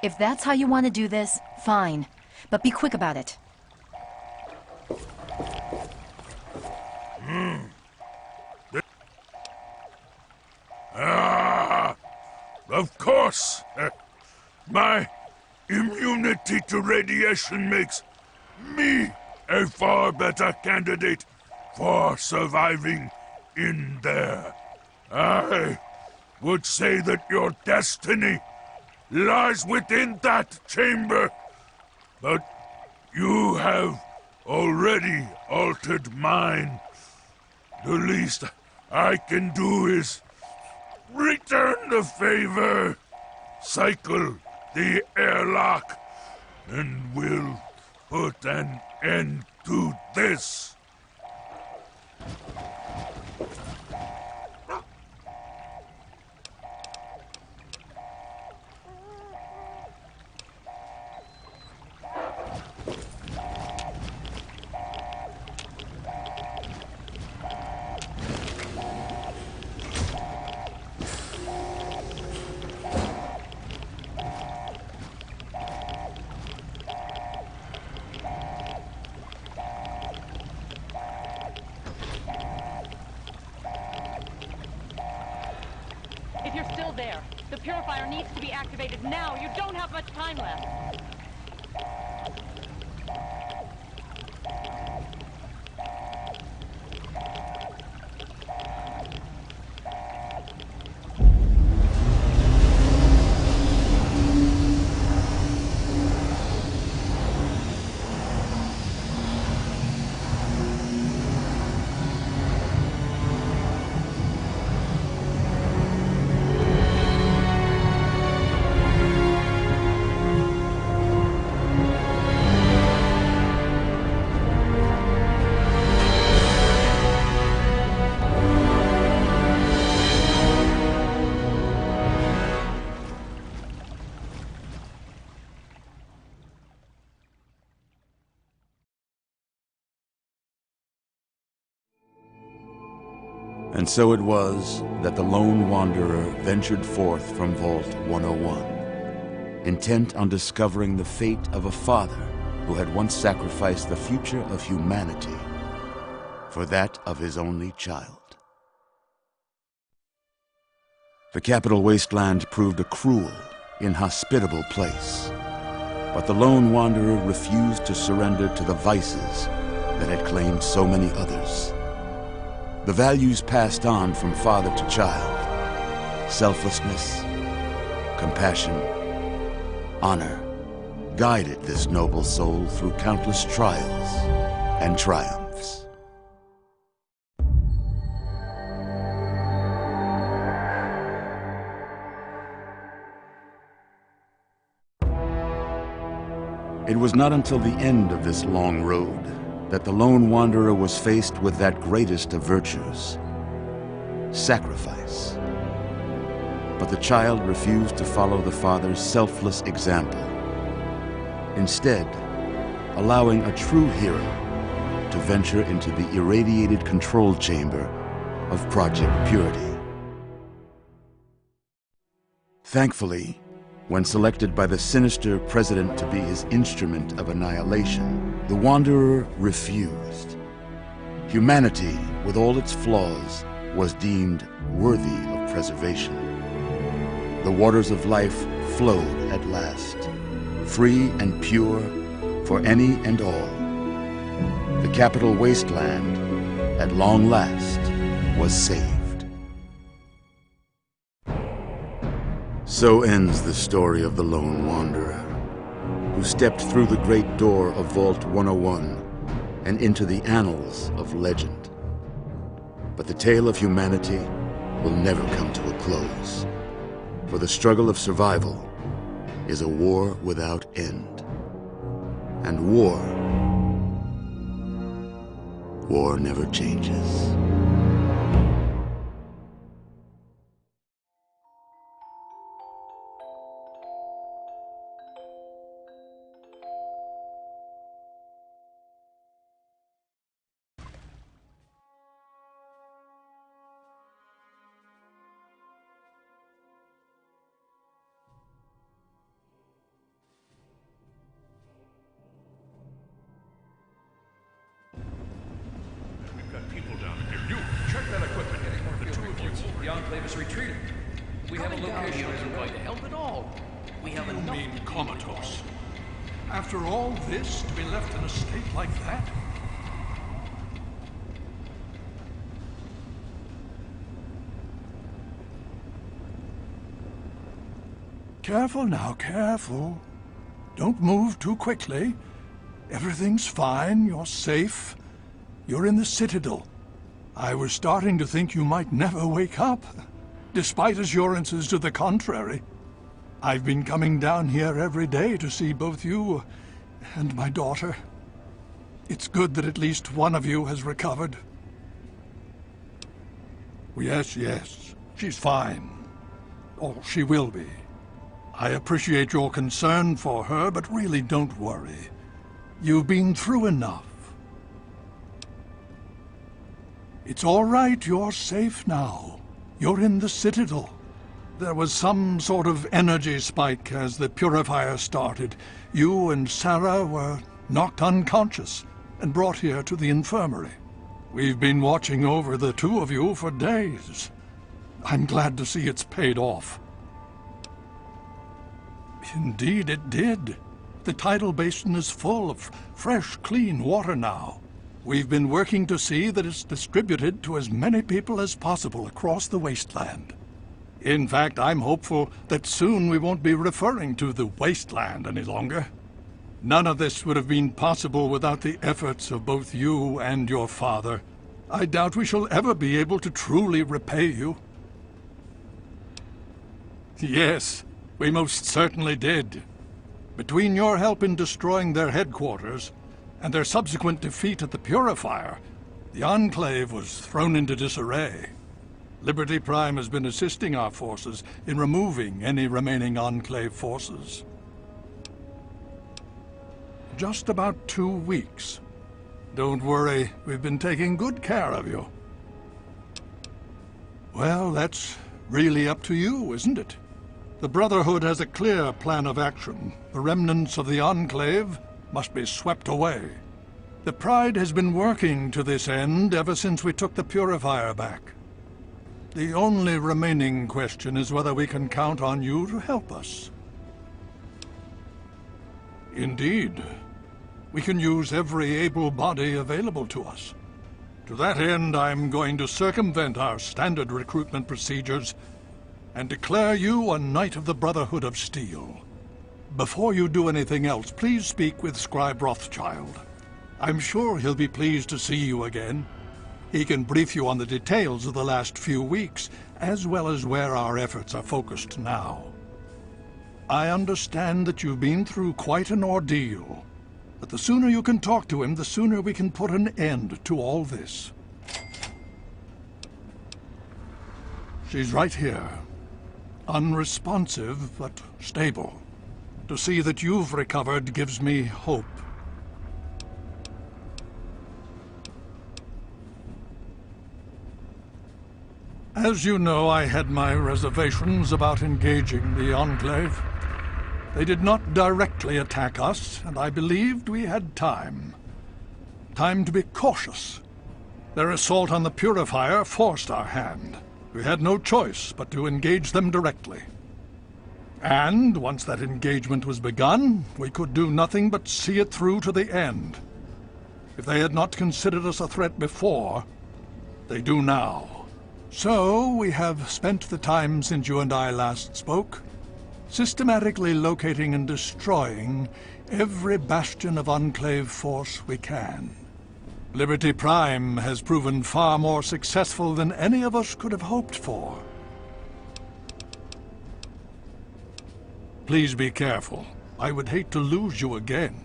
If that's how you want to do this, fine. But be quick about it. Of course! My immunity to radiation makes me a far better candidate for surviving in there. I would say that your destiny lies within that chamber, but you have already altered mine. The least I can do is return the favor, cycle the airlock, and we'll put an end to this. If you're still there, the purifier needs to be activated now. You don't have much time left. And so it was that the lone wanderer ventured forth from Vault 101, intent on discovering the fate of a father who had once sacrificed the future of humanity for that of his only child. The Capital Wasteland proved a cruel, inhospitable place, but the lone wanderer refused to surrender to the vices that had claimed so many others. The values passed on from father to child, selflessness, compassion, honor, guided this noble soul through countless trials and triumphs. It was not until the end of this long road that the lone wanderer was faced with that greatest of virtues, sacrifice. But the child refused to follow the father's selfless example, instead allowing a true hero to venture into the irradiated control chamber of Project Purity. Thankfully, when selected by the sinister president to be his instrument of annihilation, the Wanderer refused. Humanity, with all its flaws, was deemed worthy of preservation. The waters of life flowed at last, free and pure for any and all. The Capital Wasteland, at long last, was saved. So ends the story of the lone wanderer, who stepped through the great door of Vault 101 and into the annals of legend. But the tale of humanity will never come to a close, for the struggle of survival is a war without end. And war never changes. We have a location isn't going to help at all. We have You enough. mean comatose? After all this, to be left in a state like that? Careful now, careful. Don't move too quickly. Everything's fine, you're safe. You're in the Citadel. I was starting to think you might never wake up, despite assurances to the contrary. I've been coming down here every day to see both you and my daughter. It's good that at least one of you has recovered. Yes, yes, she's fine. Or she will be. I appreciate your concern for her, but really don't worry. You've been through enough. It's all right, you're safe now. You're in the Citadel. There was some sort of energy spike as the purifier started. You and Sarah were knocked unconscious and brought here to the infirmary. We've been watching over the two of you for days. I'm glad to see it's paid off. Indeed it did. The tidal basin is full of fresh, clean water now. We've been working to see that it's distributed to as many people as possible across the wasteland. In fact, I'm hopeful that soon we won't be referring to the wasteland any longer. None of this would have been possible without the efforts of both you and your father. I doubt we shall ever be able to truly repay you. Yes, we most certainly did. Between your help in destroying their headquarters and their subsequent defeat at the Purifier, the Enclave was thrown into disarray. Liberty Prime has been assisting our forces in removing any remaining Enclave forces. Just about 2 weeks. Don't worry, we've been taking good care of you. Well, that's really up to you, isn't it? The Brotherhood has a clear plan of action. The remnants of the Enclave must be swept away. The Pride has been working to this end ever since we took the Purifier back. The only remaining question is whether we can count on you to help us. Indeed. We can use every able body available to us. To that end, I'm going to circumvent our standard recruitment procedures and declare you a Knight of the Brotherhood of Steel. Before you do anything else, please speak with Scribe Rothschild. I'm sure he'll be pleased to see you again. He can brief you on the details of the last few weeks, as well as where our efforts are focused now. I understand that you've been through quite an ordeal, but the sooner you can talk to him, the sooner we can put an end to all this. She's right here. Unresponsive, but stable. To see that you've recovered gives me hope. As you know, I had my reservations about engaging the Enclave. They did not directly attack us, and I believed we had time. Time to be cautious. Their assault on the Purifier forced our hand. We had no choice but to engage them directly. And once that engagement was begun, we could do nothing but see it through to the end. If they had not considered us a threat before, they do now. So, we have spent the time since you and I last spoke, systematically locating and destroying every bastion of Enclave force we can. Liberty Prime has proven far more successful than any of us could have hoped for. Please be careful. I would hate to lose you again.